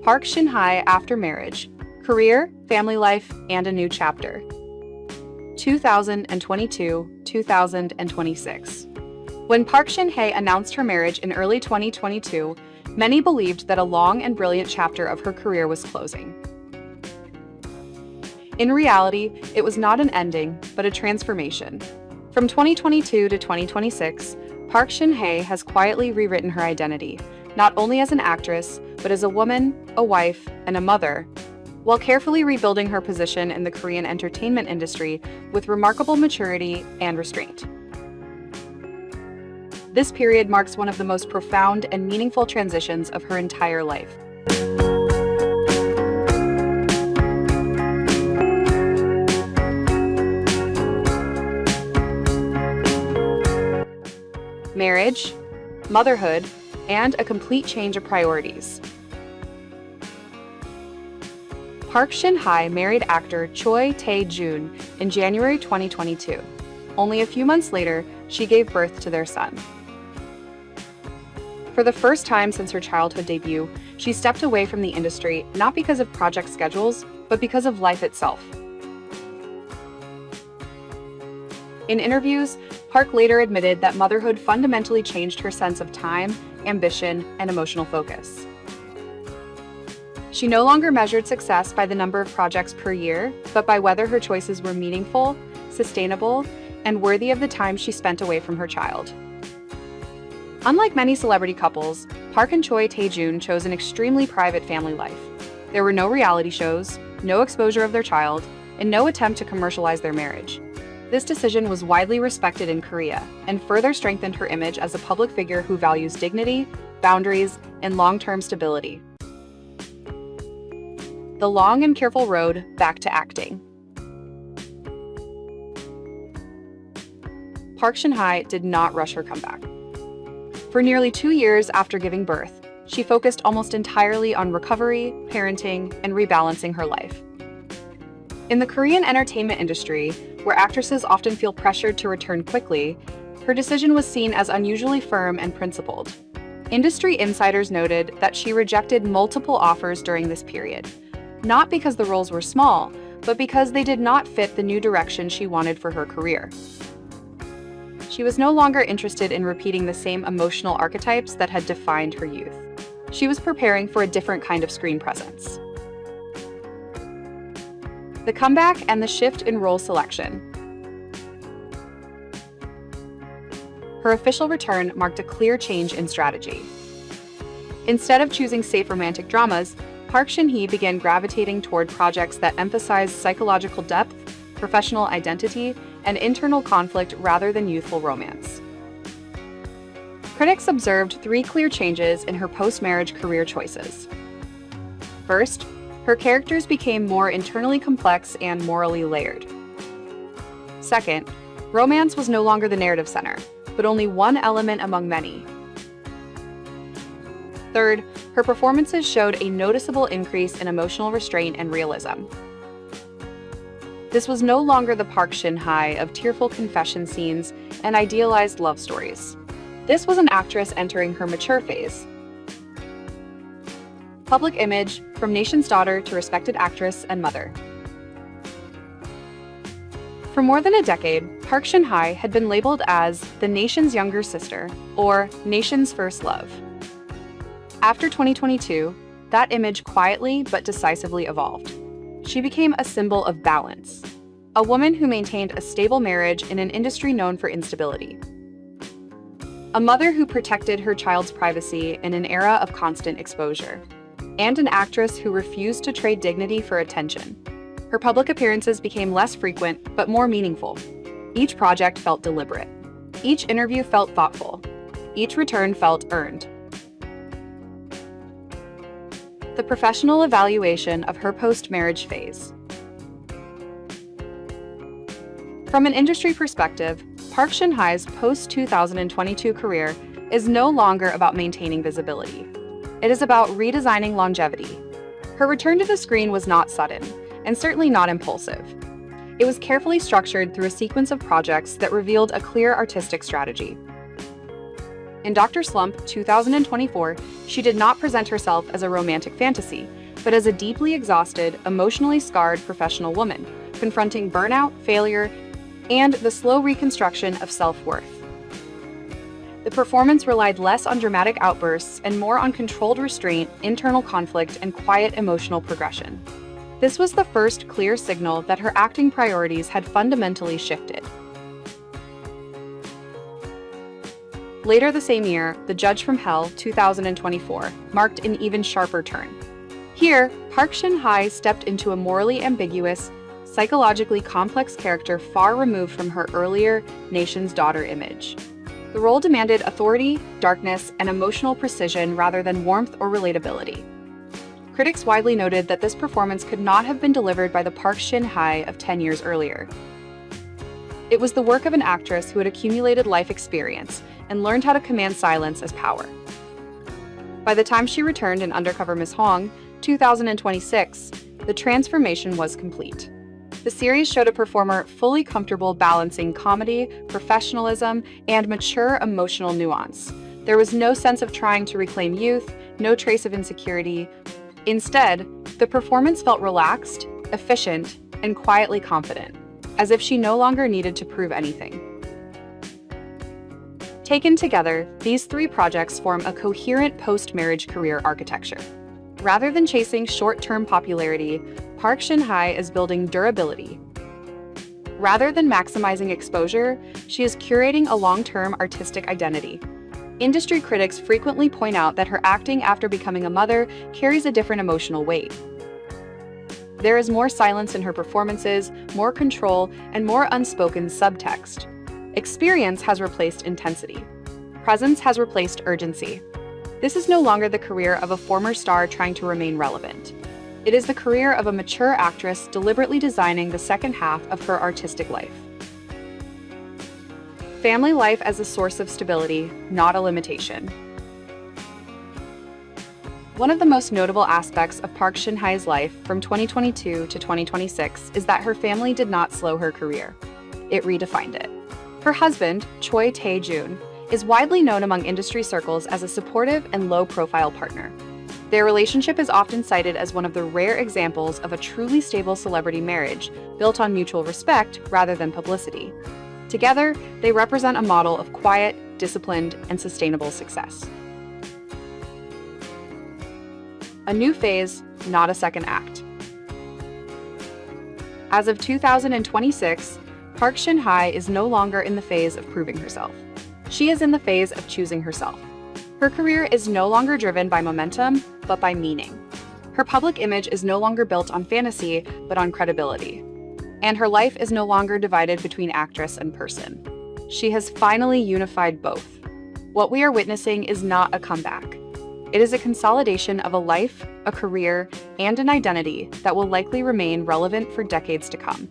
Park Shin Hye after marriage, career, family life, and a new chapter. 2022-2026. When Park Shin Hye announced her marriage in early 2022, many believed that a long and brilliant chapter of her career was closing. In reality, it was not an ending, but a transformation. From 2022 to 2026, Park Shin Hye has quietly rewritten her identity, not only as an actress, but as a woman, a wife, and a mother, while carefully rebuilding her position in the Korean entertainment industry with remarkable maturity and restraint. This period marks one of the most profound and meaningful transitions of her entire life. Marriage, motherhood, and a complete change of priorities. Park Shin Hye married actor Choi Tae-joon in January 2022. Only a few months later, she gave birth to their son. For the first time since her childhood debut, she stepped away from the industry not because of project schedules, but because of life itself. In interviews, Park later admitted that motherhood fundamentally changed her sense of time, ambition, and emotional focus. She no longer measured success by the number of projects per year, but by whether her choices were meaningful, sustainable, and worthy of the time she spent away from her child. Unlike many celebrity couples, Park and Choi Tae-joon chose an extremely private family life. There were no reality shows, no exposure of their child, and no attempt to commercialize their marriage. This decision was widely respected in Korea and further strengthened her image as a public figure who values dignity, boundaries, and long-term stability. The long and careful road back to acting. Park Shin Hye did not rush her comeback. For nearly 2 years after giving birth, she focused almost entirely on recovery, parenting, and rebalancing her life. In the Korean entertainment industry, where actresses often feel pressured to return quickly, her decision was seen as unusually firm and principled. Industry insiders noted that she rejected multiple offers during this period, not because the roles were small, but because they did not fit the new direction she wanted for her career. She was no longer interested in repeating the same emotional archetypes that had defined her youth. She was preparing for a different kind of screen presence. The comeback and the shift in role selection. Her official return marked a clear change in strategy. Instead of choosing safe romantic dramas, Park Shin Hye began gravitating toward projects that emphasized psychological depth, professional identity, and internal conflict rather than youthful romance. Critics observed 3 clear changes in her post-marriage career choices. First, her characters became more internally complex and morally layered. Second, romance was no longer the narrative center, but only one element among many. Third, her performances showed a noticeable increase in emotional restraint and realism. This was no longer the Park Shin Hye of tearful confession scenes and idealized love stories. This was an actress entering her mature phase. Public image, from nation's daughter to respected actress and mother. For more than a decade, Park Shin Hye had been labeled as the nation's younger sister, or nation's first love. After 2022, that image quietly but decisively evolved. She became a symbol of balance, a woman who maintained a stable marriage in an industry known for instability. A mother who protected her child's privacy in an era of constant exposure. And an actress who refused to trade dignity for attention. Her public appearances became less frequent, but more meaningful. Each project felt deliberate. Each interview felt thoughtful. Each return felt earned. The professional evaluation of her post-marriage phase. From an industry perspective, Park Shin Hye's post-2022 career is no longer about maintaining visibility. It is about redesigning longevity. Her return to the screen was not sudden, and certainly not impulsive. It was carefully structured through a sequence of projects that revealed a clear artistic strategy. In Doctor Slump 2024, she did not present herself as a romantic fantasy, but as a deeply exhausted, emotionally scarred professional woman, confronting burnout, failure, and the slow reconstruction of self-worth. The performance relied less on dramatic outbursts and more on controlled restraint, internal conflict, and quiet emotional progression. This was the first clear signal that her acting priorities had fundamentally shifted. Later the same year, The Judge from Hell 2024 marked an even sharper turn. Here, Park Shin Hye stepped into a morally ambiguous, psychologically complex character far removed from her earlier nation's daughter image. The role demanded authority, darkness, and emotional precision rather than warmth or relatability. Critics widely noted that this performance could not have been delivered by the Park Shin Hye of 10 years earlier. It was the work of an actress who had accumulated life experience and learned how to command silence as power. By the time she returned in Undercover Miss Hong 2026, the transformation was complete. The series showed a performer fully comfortable balancing comedy, professionalism, and mature emotional nuance. There was no sense of trying to reclaim youth, no trace of insecurity. Instead, the performance felt relaxed, efficient, and quietly confident, as if she no longer needed to prove anything. Taken together, these three projects form a coherent post-marriage career architecture. Rather than chasing short-term popularity, Park Shin Hye is building durability. Rather than maximizing exposure, she is curating a long-term artistic identity. Industry critics frequently point out that her acting after becoming a mother carries a different emotional weight. There is more silence in her performances, more control, and more unspoken subtext. Experience has replaced intensity. Presence has replaced urgency. This is no longer the career of a former star trying to remain relevant. It is the career of a mature actress deliberately designing the second half of her artistic life. Family life as a source of stability, not a limitation. One of the most notable aspects of Park Shin Hye's life from 2022 to 2026 is that her family did not slow her career. It redefined it. Her husband, Tae-joon, is widely known among industry circles as a supportive and low-profile partner. Their relationship is often cited as one of the rare examples of a truly stable celebrity marriage built on mutual respect rather than publicity. Together, they represent a model of quiet, disciplined, and sustainable success. A new phase, not a second act. As of 2026, Park Shin Hye is no longer in the phase of proving herself. She is in the phase of choosing herself. Her career is no longer driven by momentum, but by meaning. Her public image is no longer built on fantasy, but on credibility. And her life is no longer divided between actress and person. She has finally unified both. What we are witnessing is not a comeback. It is a consolidation of a life, a career, and an identity that will likely remain relevant for decades to come.